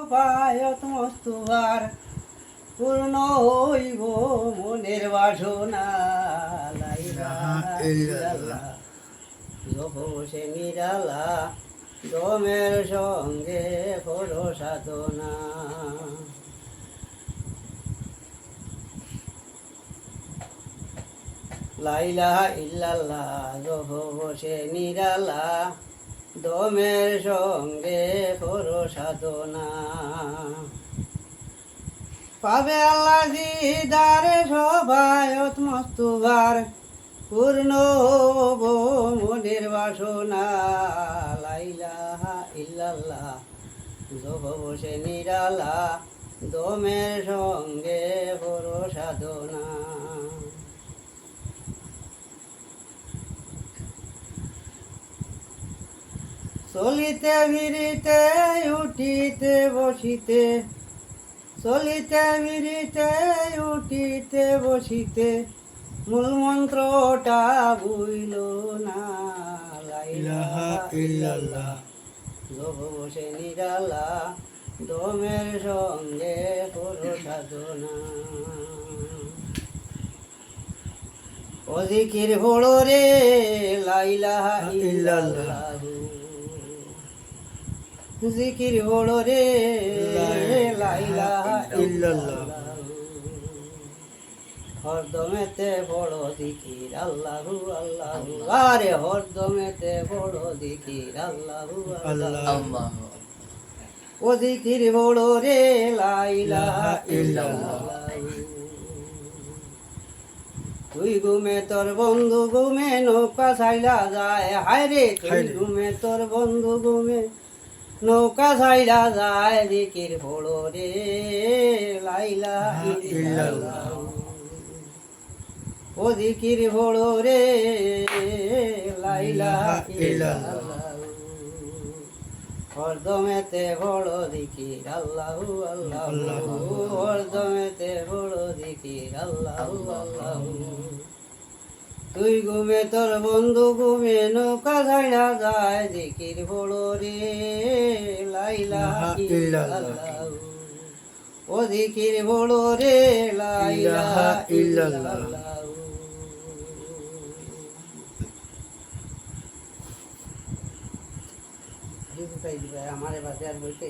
পায়ত মস্তুবার পূর্ণ হইব মনের বাসনা লা ইলাহা ইল্লাল্লাহ জপো সে নিরালা দমের সঙ্গে করো সাধনা লা ইলাহা ইল্লাল্লাহ জপো সে নিরালা দমের সঙ্গে করো সাধনা পাবে আল্লাহ দিদারে সবায়ত মস্তুবার পূর্ণ হব মনের বাসনা লা ইলাহা ইল্লাল্লাহ জপো সে নিরালা দমের সঙ্গে করো সাধনা চলিতে ফিরিতে উঠিতে বসিতে চলিতে ফিরিতে উঠিতে বসিতে মূল মন্ত্রটা বুইল না লা ইলাহা ইল্লাল্লাহ জপো সে নিরালা দমের সঙ্গে করো সাধনা ও জিকির হলো রে লা ইলাহা ইল্লাল্লাহ জিকির হলো রে লা ইলাহা ইল্লাল্লাহ হরদমেতে বড় জিকির আল্লাহু আল্লাহু আরে হরদমেতে বড় জিকির আল্লাহু আল্লাহ ও জিকির বড় রে লা ইলাহা ইল্লাল্লাহ তুই ঘুমে তোর বন্ধু ঘুমে নৌকা ছাইলা যায় হায় রে তুই ঘুমে তোর বন্ধু ঘুমে নৌকা ছাইলা যায় জিকির বড় রে লা ইলাহা ইল্লাল্লাহ ও জিকির বড় রে লা ইলাহা ইল্লাল্লাহ হরদমেতে বড় জিকির আল্লাহু আল্লাহু হরদমেতে বড় জিকির আল্লাহু আল্লাহু তুই ঘুমে তোর বন্ধু ঘুমে নৌকা ছাইড়া যায় জিকির বড় রে লা ইলাহা ইল্লাল্লাহ ও জিকির বড় রে লা ইলাহা ইল্লাল্লাহ আমারে বাজার বইতে